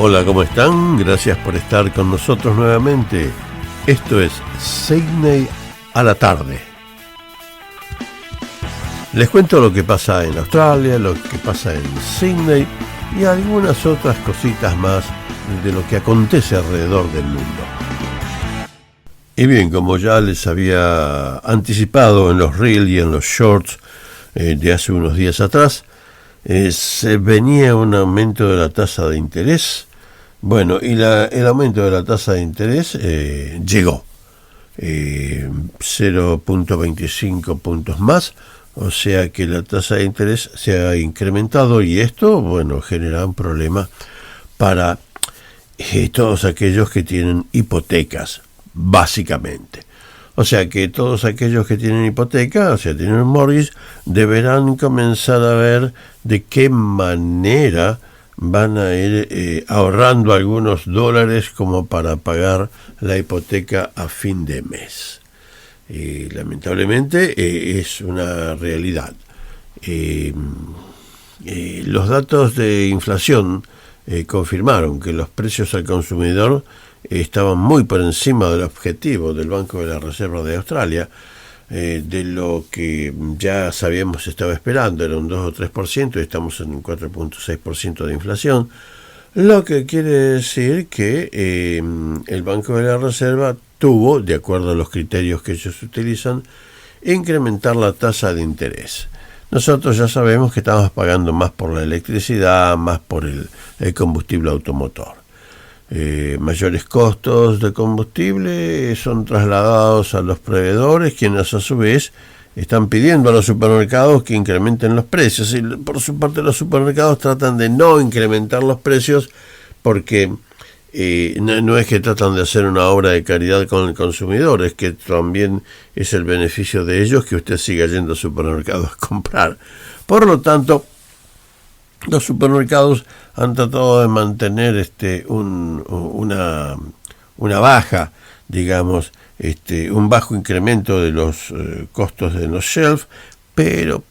Hola, ¿cómo están? Gracias por estar con nosotros nuevamente. Esto es Sydney a la tarde. Les cuento lo que pasa en Australia, lo que pasa en Sydney y algunas otras cositas más de lo que acontece alrededor del mundo. Y bien, como ya les había anticipado en los Reels y en los Shorts de hace unos días atrás, se venía un aumento de la tasa de interés. Bueno, y el aumento de la tasa de interés llegó 0.25 puntos más, o sea que la tasa de interés se ha incrementado y esto, bueno, genera un problema para todos aquellos que tienen hipotecas, básicamente. O sea que todos aquellos que tienen hipoteca, o sea, tienen un mortgage, deberán comenzar a ver de qué manera van a ir ahorrando algunos dólares como para pagar la hipoteca a fin de mes. Lamentablemente es una realidad. Los datos de inflación confirmaron que los precios al consumidor estaban muy por encima del objetivo del Banco de la Reserva de Australia, de lo que ya sabíamos estaba esperando, era un 2 o 3%, y estamos en un 4.6% de inflación, lo que quiere decir que el Banco de la Reserva tuvo, de acuerdo a los criterios que ellos utilizan, incrementar la tasa de interés. Nosotros ya sabemos que estamos pagando más por la electricidad, más por el combustible automotor. Mayores costos de combustible son trasladados a los proveedores, quienes a su vez están pidiendo a los supermercados que incrementen los precios, y por su parte los supermercados tratan de no incrementar los precios porque no es que tratan de hacer una obra de caridad con el consumidor, es que también es el beneficio de ellos que usted siga yendo al supermercado a comprar. Por lo tanto, los supermercados han tratado de mantener una baja, digamos, un bajo incremento de los costos de los shelf, pero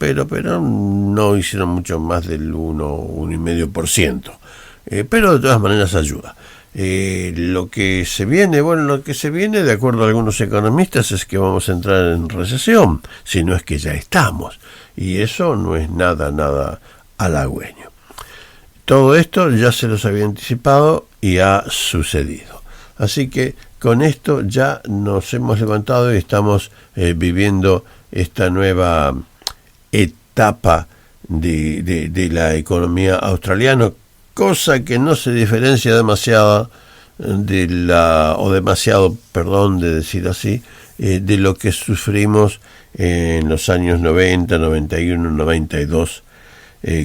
no hicieron mucho más del 1,5%. Pero de todas maneras ayuda. Lo que se viene, de acuerdo a algunos economistas, es que vamos a entrar en recesión, si no es que ya estamos, y eso no es nada halagüeño. Todo esto ya se los había anticipado y ha sucedido. Así que con esto ya nos hemos levantado y estamos viviendo esta nueva etapa de la economía australiana, cosa que no se diferencia demasiado de lo que sufrimos en los años 90, 91, 92,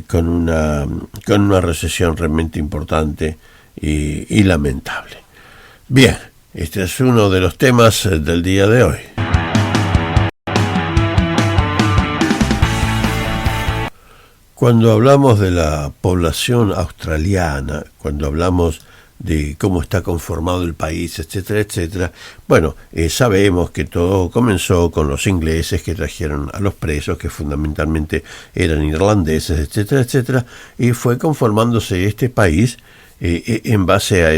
con una recesión realmente importante y lamentable. Bien, este es uno de los temas del día de hoy. Cuando hablamos de la población australiana, cuando hablamos de cómo está conformado el país, etcétera, bueno, sabemos que todo comenzó con los ingleses que trajeron a los presos, que fundamentalmente eran irlandeses, etcétera, y fue conformándose este país en base a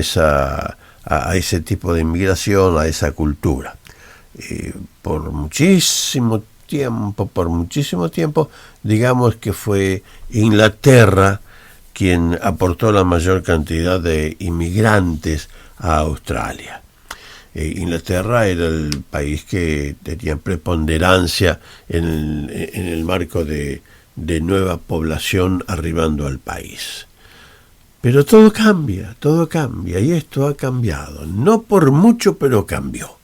ese tipo de inmigración, a esa cultura. Por muchísimo tiempo, digamos que fue Inglaterra quien aportó la mayor cantidad de inmigrantes a Australia. Inglaterra era el país que tenía preponderancia en el marco de nueva población arribando al país. Pero todo cambia, y esto ha cambiado, no por mucho, pero cambió.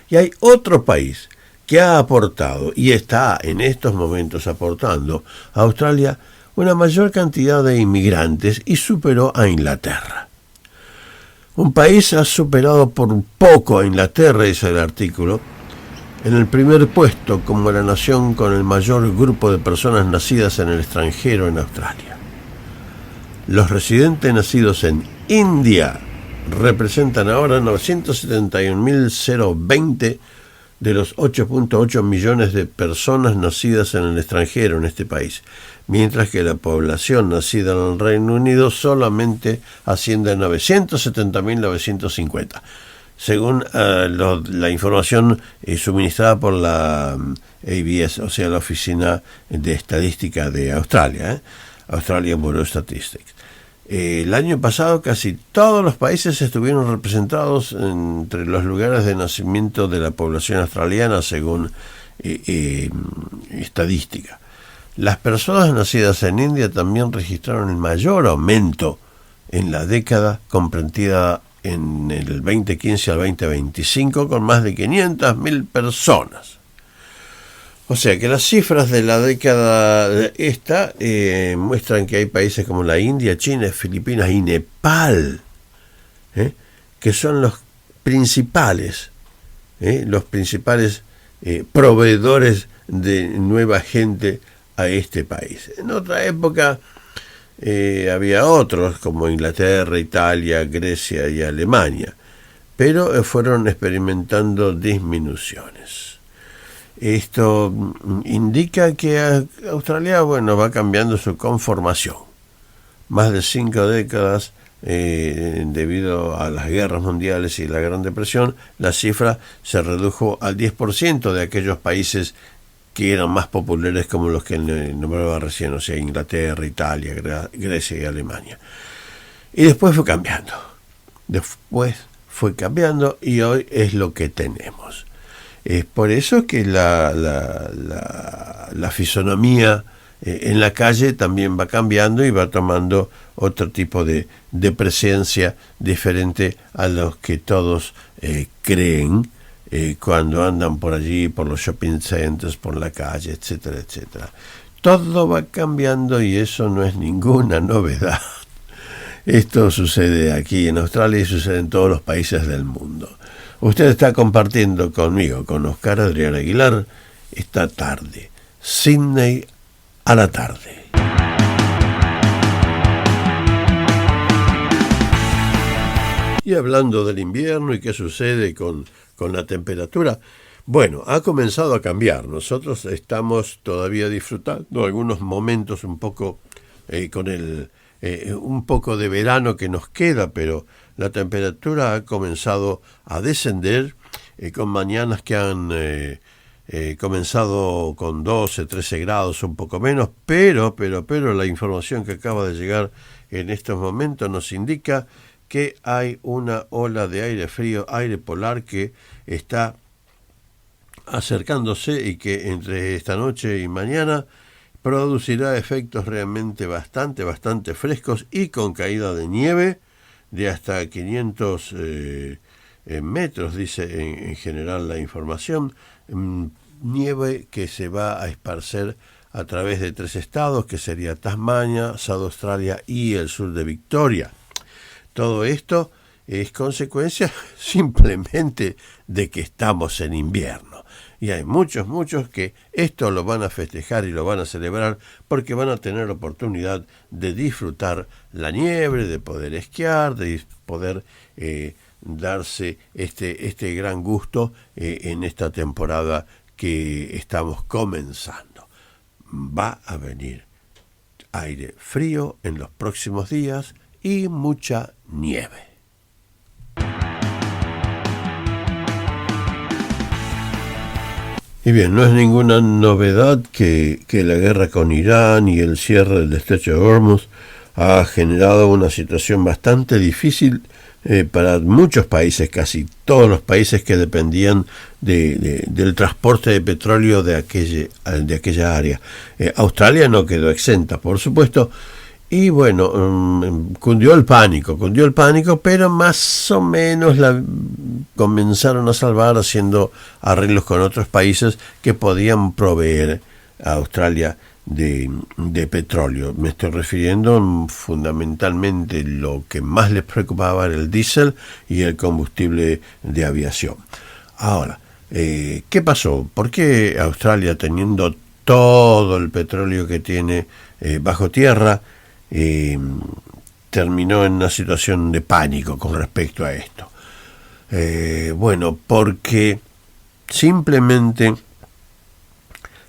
Y hay otro país que ha aportado y está en estos momentos aportando a Australia una mayor cantidad de inmigrantes y superó a Inglaterra. Un país ha superado por poco a Inglaterra, dice el artículo, en el primer puesto como la nación con el mayor grupo de personas nacidas en el extranjero en Australia. Los residentes nacidos en India representan ahora 971.020 de los 8.8 millones de personas nacidas en el extranjero en este país, mientras que la población nacida en el Reino Unido solamente asciende a 970.950, según la información suministrada por la ABS, o sea, la Oficina de Estadística de Australia, Australian Bureau of Statistics. El año pasado casi todos los países estuvieron representados entre los lugares de nacimiento de la población australiana, según estadística. Las personas nacidas en India también registraron el mayor aumento en la década comprendida en el 2015 al 2025, con más de 500.000 personas. O sea que las cifras de la década esta muestran que hay países como la India, China, Filipinas y Nepal, que son los principales proveedores de nueva gente a este país. En otra época había otros como Inglaterra, Italia, Grecia y Alemania, pero fueron experimentando disminuciones. Esto indica que Australia, va cambiando su conformación. Más de 5 décadas, debido a las guerras mundiales y la Gran Depresión, la cifra se redujo al 10% de aquellos países que eran más populares, como los que nombraba recién, o sea, Inglaterra, Italia, Grecia y Alemania. Y después fue cambiando y hoy es lo que tenemos. Es por eso que la fisonomía en la calle también va cambiando y va tomando otro tipo de presencia diferente a los que todos creen cuando andan por allí, por los shopping centers, por la calle, etcétera, etcétera. Todo va cambiando y eso no es ninguna novedad. Esto sucede aquí en Australia y sucede en todos los países del mundo. Usted está compartiendo conmigo, con Oscar Adrián Aguilar, esta tarde. Sydney a la tarde. Y hablando del invierno y qué sucede con la temperatura, ha comenzado a cambiar. Nosotros estamos todavía disfrutando algunos momentos un poco con un poco de verano que nos queda, pero la temperatura ha comenzado a descender con mañanas que han comenzado con 12, 13 grados, un poco menos, pero la información que acaba de llegar en estos momentos nos indica que hay una ola de aire frío, aire polar, que está acercándose y que entre esta noche y mañana producirá efectos realmente bastante frescos y con caída de nieve de hasta 500 metros, dice en general la información. Nieve que se va a esparcer a través de 3 estados, que sería Tasmania, South Australia y el sur de Victoria. Todo esto es consecuencia simplemente de que estamos en invierno. Y hay muchos que esto lo van a festejar y lo van a celebrar porque van a tener la oportunidad de disfrutar la nieve, de poder esquiar, de poder darse este gran gusto en esta temporada que estamos comenzando. Va a venir aire frío en los próximos días y mucha nieve. Y bien, no es ninguna novedad que la guerra con Irán y el cierre del estrecho de Hormuz ha generado una situación bastante difícil para muchos países, casi todos los países que dependían del transporte de petróleo de aquella área. Australia no quedó exenta, por supuesto, y cundió el pánico, pero más o menos la comenzaron a salvar haciendo arreglos con otros países que podían proveer a Australia de petróleo. Me estoy refiriendo fundamentalmente, lo que más les preocupaba era el diésel y el combustible de aviación. Ahora, ¿qué pasó? ¿Por qué Australia, teniendo todo el petróleo que tiene bajo tierra, terminó en una situación de pánico con respecto a esto? Porque simplemente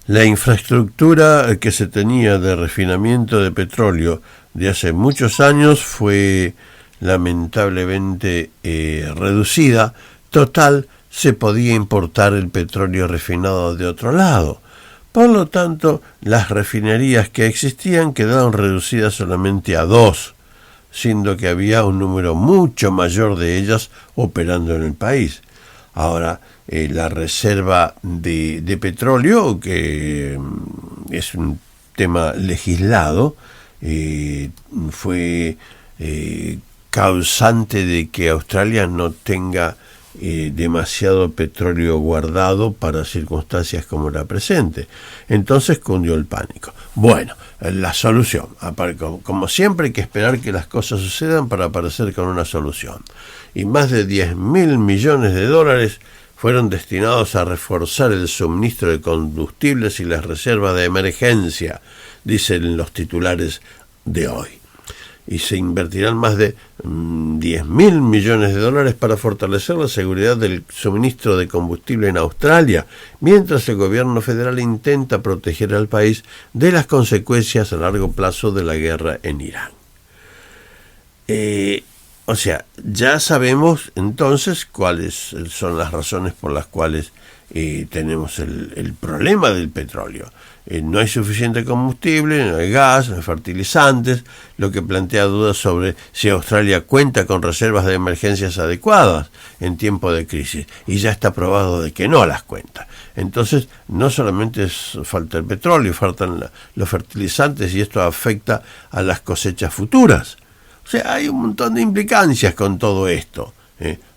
la infraestructura que se tenía de refinamiento de petróleo de hace muchos años fue lamentablemente reducida. Total, se podía importar el petróleo refinado de otro lado. Por lo tanto, las refinerías que existían quedaron reducidas solamente a 2, siendo que había un número mucho mayor de ellas operando en el país. Ahora, la reserva de petróleo, que es un tema legislado, fue causante de que Australia no tenga demasiado petróleo guardado para circunstancias como la presente. Entonces cundió el pánico. Bueno, la solución, como siempre hay que esperar que las cosas sucedan para aparecer con una solución, y más de 10.000 millones de dólares fueron destinados a reforzar el suministro de combustibles y las reservas de emergencia, dicen los titulares de hoy. Y se invertirán más de 10.000 millones de dólares para fortalecer la seguridad del suministro de combustible en Australia, mientras el gobierno federal intenta proteger al país de las consecuencias a largo plazo de la guerra en Irán. O sea, ya sabemos entonces cuáles son las razones por las cuales tenemos el problema del petróleo. No hay suficiente combustible, no hay gas, no hay fertilizantes, lo que plantea dudas sobre si Australia cuenta con reservas de emergencias adecuadas en tiempo de crisis, y ya está probado de que no las cuenta. Entonces, no solamente falta el petróleo, faltan los fertilizantes, y esto afecta a las cosechas futuras. O sea, hay un montón de implicancias con todo esto,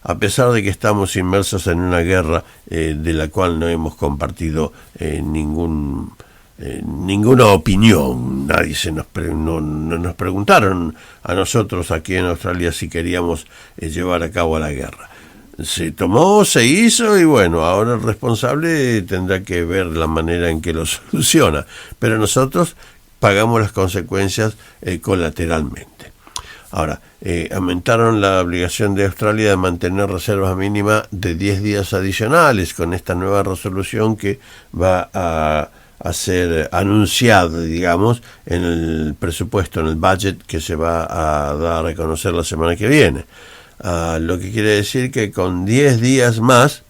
a pesar de que estamos inmersos en una guerra de la cual no hemos compartido ninguna opinión. Nadie no nos preguntaron a nosotros aquí en Australia si queríamos llevar a cabo la guerra. Se tomó, se hizo, y bueno, ahora el responsable tendrá que ver la manera en que lo soluciona, pero nosotros pagamos las consecuencias colateralmente. Ahora, aumentaron la obligación de Australia de mantener reservas mínimas de 10 días adicionales con esta nueva resolución que va a ser anunciada, digamos, en el presupuesto, en el budget que se va a dar a conocer la semana que viene. Lo que quiere decir que con 10 días más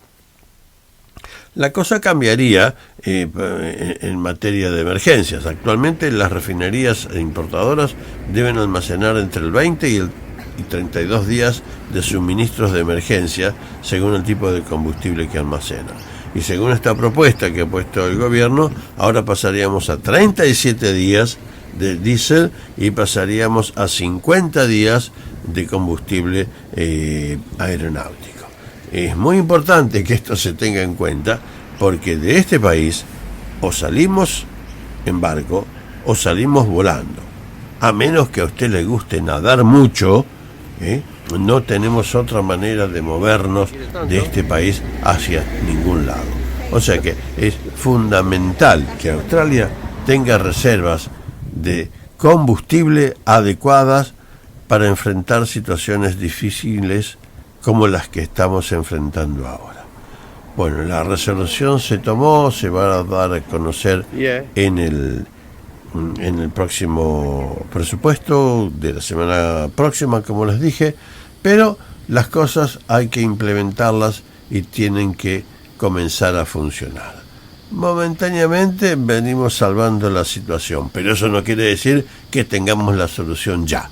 la cosa cambiaría en materia de emergencias. Actualmente las refinerías e importadoras deben almacenar entre el 20 y 32 días de suministros de emergencia según el tipo de combustible que almacenan. Y según esta propuesta que ha puesto el gobierno, ahora pasaríamos a 37 días de diésel y pasaríamos a 50 días de combustible aeronáutico. Es muy importante que esto se tenga en cuenta, porque de este país o salimos en barco o salimos volando. A menos que a usted le guste nadar mucho, no tenemos otra manera de movernos de este país hacia ningún lado. O sea que es fundamental que Australia tenga reservas de combustible adecuadas para enfrentar situaciones difíciles como las que estamos enfrentando ahora. Bueno, la resolución se tomó, se va a dar a conocer en el próximo presupuesto de la semana próxima, como les dije, pero las cosas hay que implementarlas y tienen que comenzar a funcionar. Momentáneamente venimos salvando la situación, pero eso no quiere decir que tengamos la solución ya.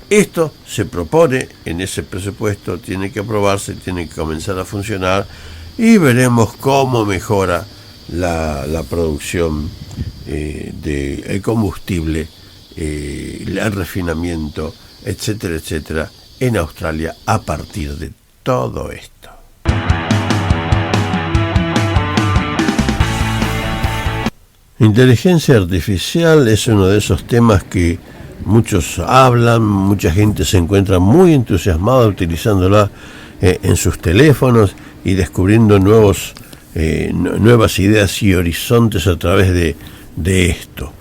Esto se propone en ese presupuesto, tiene que aprobarse, tiene que comenzar a funcionar, y veremos cómo mejora la producción del combustible, el refinamiento, etcétera, etcétera, en Australia a partir de todo esto. Inteligencia artificial es uno de esos temas que muchos hablan, mucha gente se encuentra muy entusiasmada utilizándola en sus teléfonos y descubriendo nuevas ideas y horizontes a través de esto.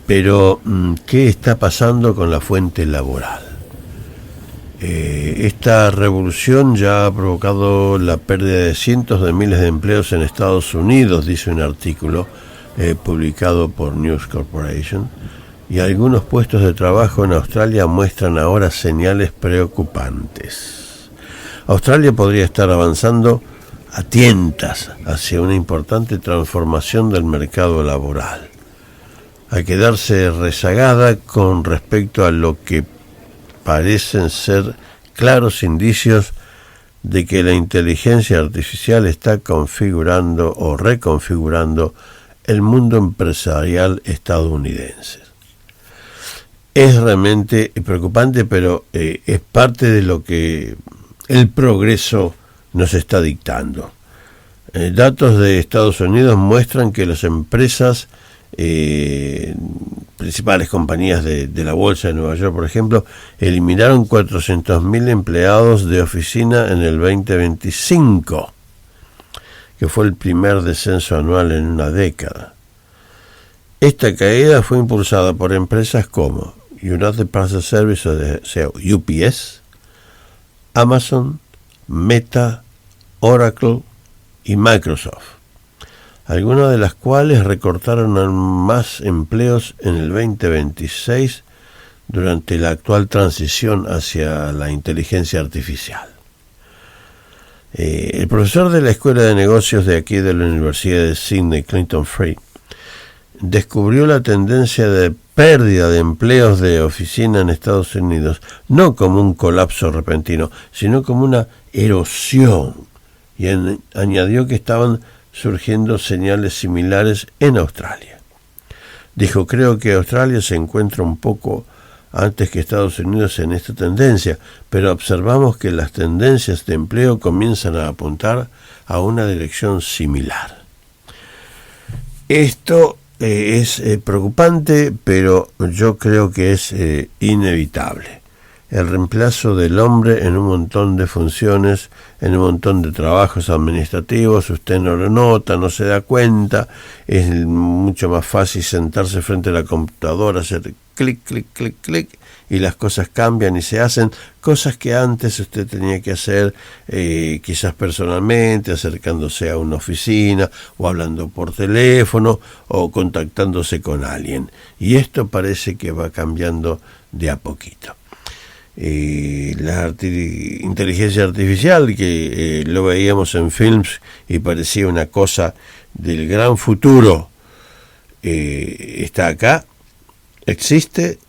Pero, ¿qué está pasando con la fuente laboral? Esta revolución ya ha provocado la pérdida de cientos de miles de empleos en Estados Unidos, dice un artículo publicado por News Corporation, y algunos puestos de trabajo en Australia muestran ahora señales preocupantes. Australia podría estar avanzando a tientas hacia una importante transformación del mercado laboral, a quedarse rezagada con respecto a lo que parecen ser claros indicios de que la inteligencia artificial está configurando o reconfigurando el mundo empresarial estadounidense. Es realmente preocupante, pero es parte de lo que el progreso nos está dictando. Datos de Estados Unidos muestran que las empresas, principales compañías de la bolsa de Nueva York, por ejemplo, eliminaron 400.000 empleados de oficina en el 2025, que fue el primer descenso anual en una década. Esta caída fue impulsada por empresas como United Parcel Service, o sea, UPS, Amazon, Meta, Oracle y Microsoft, algunas de las cuales recortaron aún más empleos en el 2026 durante la actual transición hacia la inteligencia artificial. El profesor de la Escuela de Negocios de aquí de la Universidad de Sydney, Clinton Free, descubrió la tendencia de pérdida de empleos de oficina en Estados Unidos, no como un colapso repentino, sino como una erosión, y añadió que estaban surgiendo señales similares en Australia. Dijo: creo que Australia se encuentra un poco antes que Estados Unidos en esta tendencia, pero observamos que las tendencias de empleo comienzan a apuntar a una dirección similar. Esto es preocupante, pero yo creo que es inevitable. El reemplazo del hombre en un montón de funciones, en un montón de trabajos administrativos, usted no lo nota, no se da cuenta, es mucho más fácil sentarse frente a la computadora, hacer clic, clic, clic, clic, y las cosas cambian y se hacen cosas que antes usted tenía que hacer quizás personalmente, acercándose a una oficina o hablando por teléfono o contactándose con alguien. Y esto parece que va cambiando de a poquito. La inteligencia artificial, que lo veíamos en films y parecía una cosa del gran futuro, está acá, existe,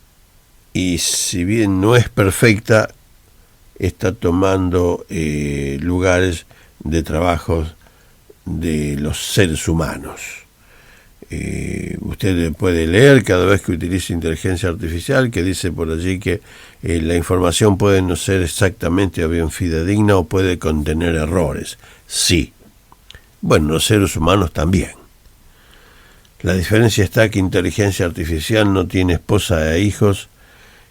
y si bien no es perfecta, está tomando lugares de trabajos de los seres humanos. Usted puede leer cada vez que utilice inteligencia artificial, que dice por allí que la información puede no ser exactamente o bien fidedigna o puede contener errores. Sí. Bueno, los seres humanos también. La diferencia está que inteligencia artificial no tiene esposa e hijos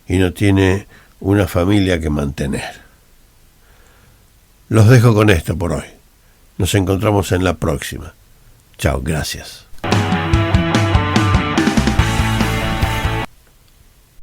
y no tiene una familia que mantener. Los dejo con esto por hoy. Nos encontramos en la próxima. Chao, gracias.